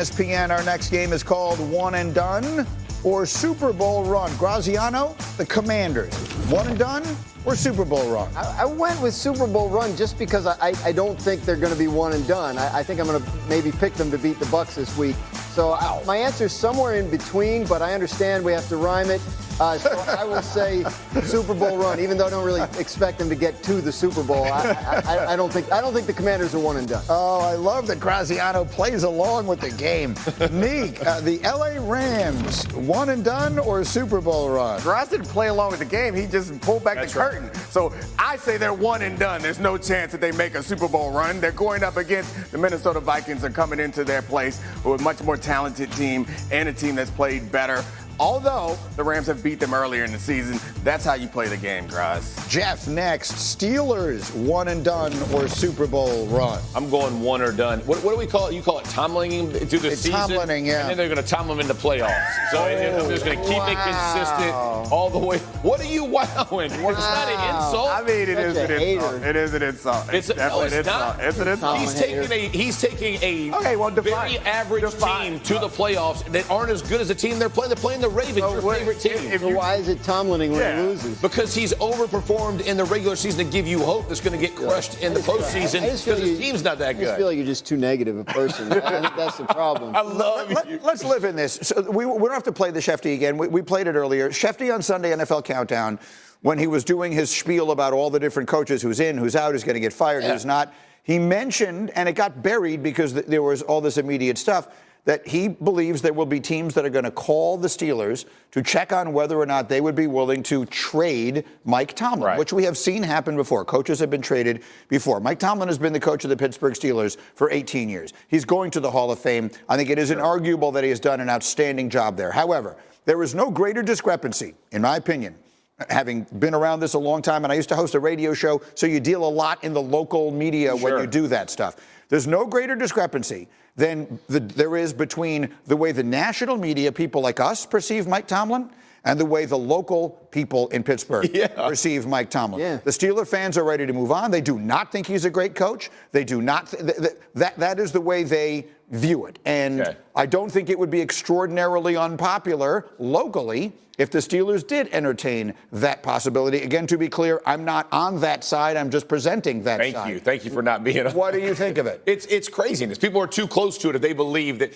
ESPN, our next game is called One and Done or Super Bowl Run. Graziano, the Commanders. One and done or Super Bowl run? I went with Super Bowl run just because I don't think they're going to be one and done. I think I'm going to maybe pick them to beat the Bucs this week. So my answer is somewhere in between, but I understand we have to rhyme it. So I will say Super Bowl run, even though I don't really expect them to get to the Super Bowl. I don't think the Commanders are one and done. Oh, I love that Graziano plays along with the game. Neek, the LA Rams, one and done or Super Bowl run? Graz didn't play along with the game. He just pulled back the curtain. So I say they're one and done. There's no chance that they make a Super Bowl run. They're going up against the Minnesota Vikings are coming into their place with a much more talented team and a team that's played better. Although the Rams have beat them earlier in the season, that's how you play the game, Graz. Jeff, next. Steelers, one and done or Super Bowl run? I'm going one or done. What do we call it? You call it tumbling through the season? Tumbling, yeah. And then they're going to tumble them into playoffs. So I'm just going to keep it consistent all the way. What are you wowing? It's not an insult. I mean, it is an insult. It is an insult. It's definitely an insult. It's an insult. He's taking a very average team to the playoffs that aren't as good as the team they're playing. They're playing the Ravens, your favorite team. So why is it Tomlin when he loses? Because he's overperformed in the regular season to give you hope that's going to get crushed in the postseason because his team's not that good. I just feel like you're just too negative a person. I think that's the problem. I love you. Let's live in this. So we don't have to play the Shefty again. We played it earlier. Shefty on Sunday NFL Countdown, when he was doing his spiel about all the different coaches, who's in, who's out, who's going to get fired, who's not, he mentioned, and it got buried because there was all this immediate stuff, that he believes there will be teams that are going to call the Steelers to check on whether or not they would be willing to trade Mike Tomlin, which we have seen happen before. Coaches have been traded before. Mike Tomlin has been the coach of the Pittsburgh Steelers for 18 years. He's going to the Hall of Fame. I think it is inarguable that he has done an outstanding job there. However, there is no greater discrepancy, in my opinion, having been around this a long time, and I used to host a radio show, so you deal a lot in the local media when you do that stuff. There's no greater discrepancy than there is between the way the national media, people like us, perceive Mike Tomlin and the way the local people in Pittsburgh perceive Mike Tomlin. The Steeler fans are ready to move on. They do not think he's a great coach. They do not. That is the way they view it. And I don't think it would be extraordinarily unpopular locally if the Steelers did entertain that possibility. Again, to be clear, I'm not on that side. I'm just presenting that side. Thank you for not being on. What do you think of it? It's craziness. People are too close to it if they believe that.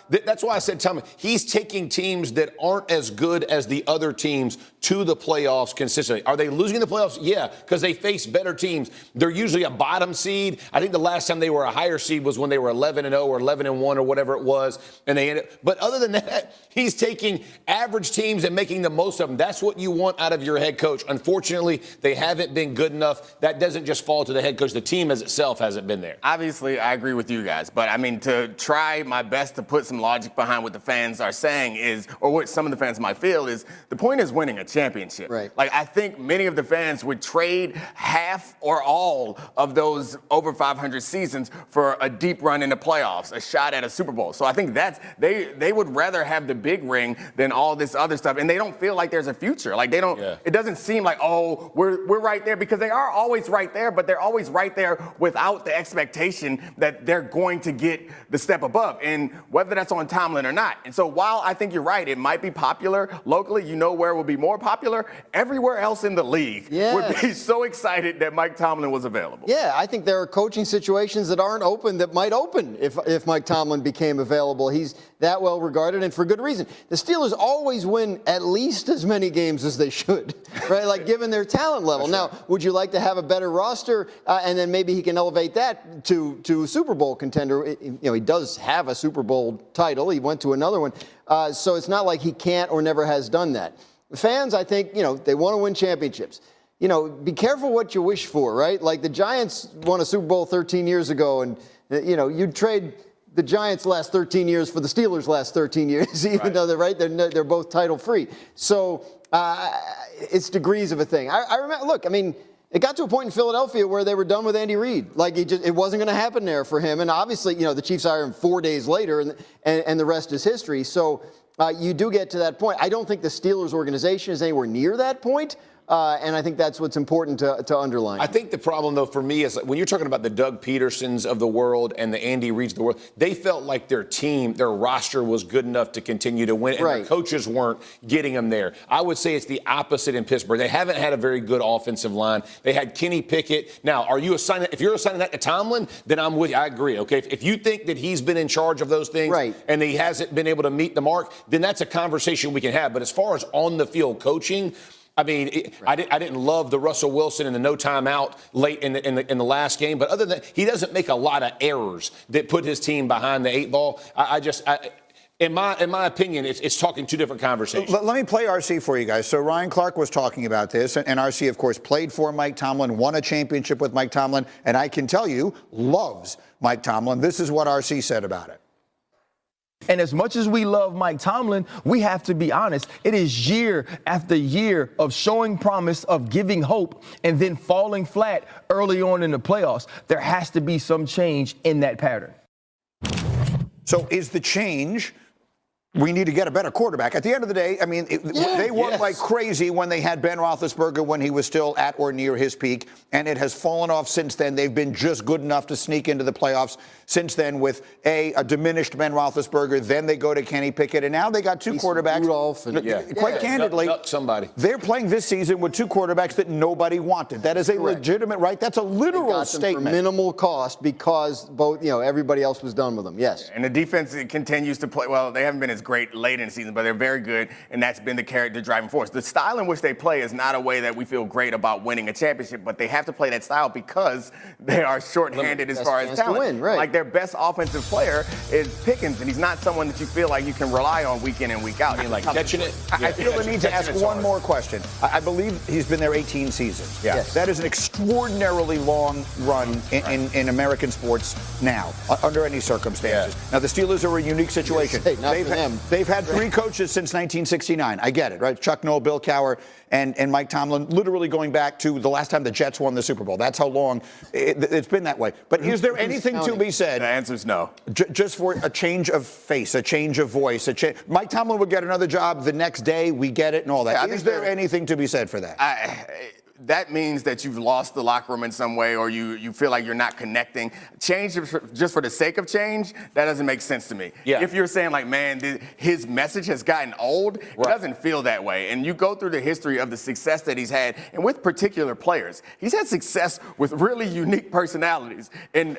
That's why I said, Tom, he's taking teams that aren't as good as the other teams to the playoffs consistently. Are they losing the playoffs? Yeah, because they face better teams. They're usually a bottom seed. I think the last time they were a higher seed was when they were 11-0 or 11-1 or whatever it was, and they ended. But other than that, he's taking average teams and making the most of them. That's what you want out of your head coach. Unfortunately, they haven't been good enough. That doesn't just fall to the head coach. The team as itself hasn't been there. Obviously, I agree with you guys. But, I mean, to try my best to put some logic behind what the fans are saying is, or what some of the fans might feel is, the point is winning a championship. Right. Like, I think many of the fans would trade half or all of those over 500 seasons for a deep run in the playoffs, a shot at a Super Bowl. So I think they would rather have the big ring than all this other stuff. And they don't feel like there's a future. Like they don't, it doesn't seem like, oh, we're right there, because they are always right there, but they're always right there without the expectation that they're going to get the step above, and whether that's on Tomlin or not. And so while I think you're right, it might be popular locally, you know where it would be more popular? Everywhere else in the league would be so excited that Mike Tomlin was available. Yeah, I think there are coaching situations that aren't open that might open if Mike Tomlin became available. He's that well regarded, and for good reason. The Steelers always win at least as many games as they should, right? Like, given their talent level. Now, would you like to have a better roster, and then maybe he can elevate that to a Super Bowl contender? He does have a Super Bowl title. He went to another one. So it's not like he can't or never has done that. Fans, I think, they want to win championships. Be careful what you wish for, right? Like the Giants won a Super Bowl 13 years ago, and, you'd trade the Giants last 13 years for the Steelers last 13 years, even though they're both title free. So it's degrees of a thing. I remember, look, I mean, it got to a point in Philadelphia where they were done with Andy Reid. Like, it wasn't going to happen there for him. And obviously, the Chiefs hired him 4 days later, and the rest is history. So you do get to that point. I don't think the Steelers organization is anywhere near that point. And I think that's what's important to underline. I think the problem, though, for me is when you're talking about the Doug Petersons of the world and the Andy Reids of the world, they felt like their team, their roster was good enough to continue to win, and their coaches weren't getting them there. I would say it's the opposite in Pittsburgh. They haven't had a very good offensive line. They had Kenny Pickett. Now, if you're assigning that to Tomlin, then I'm with you. I agree. Okay, if you think that he's been in charge of those things and he hasn't been able to meet the mark, then that's a conversation we can have. But as far as on the field coaching, I mean, I didn't love the Russell Wilson and the no timeout late in the last game, but other than that, he doesn't make a lot of errors that put his team behind the 8 ball. In my opinion, it's talking two different conversations. Let me play RC for you guys. So Ryan Clark was talking about this, and RC, of course, played for Mike Tomlin, won a championship with Mike Tomlin, and I can tell you, loves Mike Tomlin. This is what RC said about it. And as much as we love Mike Tomlin, we have to be honest. It is year after year of showing promise, of giving hope, and then falling flat early on in the playoffs. There has to be some change in that pattern. So is the change, we need to get a better quarterback? At the end of the day, I mean, they won like crazy when they had Ben Roethlisberger when he was still at or near his peak, and it has fallen off since then. They've been just good enough to sneak into the playoffs since then with a diminished Ben Roethlisberger. Then they go to Kenny Pickett, and now they got two quarterbacks. Rudolph and, quite candidly, somebody. They're playing this season with two quarterbacks that nobody wanted. That is a legitimate right. That's a literal statement. For minimal cost because both, everybody else was done with them. Yes. And the defense continues to play. Well, they haven't been as great late in the season, but they're very good, and that's been the character driving force. The style in which they play is not a way that we feel great about winning a championship, but they have to play that style because they are shorthanded as far as talent. Like their best offensive player is Pickens, and he's not someone that you feel like you can rely on week in and week out. Like catching it. I feel the need to ask one more question. I believe he's been there 18 seasons. Yes. That is an extraordinarily long run in American sports now, under any circumstances. Now, the Steelers are a unique situation. They've had 3 coaches since 1969. I get it, right? Chuck Noll, Bill Cowher, and Mike Tomlin, literally going back to the last time the Jets won the Super Bowl. That's how long it's been that way. But is there anything to be said? The answer is no. Just for a change of face, a change of voice. Mike Tomlin would get another job the next day. We get it and all that. Is there anything to be said for that? That means that you've lost the locker room in some way, or you feel like you're not connecting. Change just for the sake of change, that doesn't make sense to me. Yeah. If you're saying like, man, his message has gotten old, it doesn't feel that way. And you go through the history of the success that he's had, and with particular players, he's had success with really unique personalities and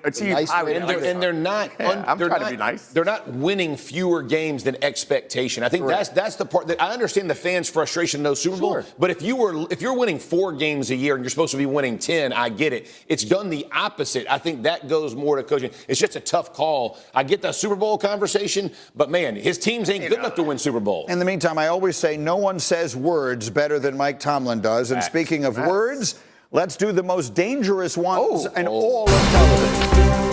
achieved high results. And they're not. I'm trying to be nice. They're not winning fewer games than expectation. I think that's the part that I understand the fans' frustration in those Super Bowl. But if you're winning 4 games a year and you're supposed to be winning 10, I get it. It's done the opposite. I think that goes more to coaching. It's just a tough call. I get the Super Bowl conversation, but man, his teams ain't good enough to win Super Bowl. In the meantime, I always say no one says words better than Mike Tomlin does. And speaking of words, let's do the most dangerous ones in all of television.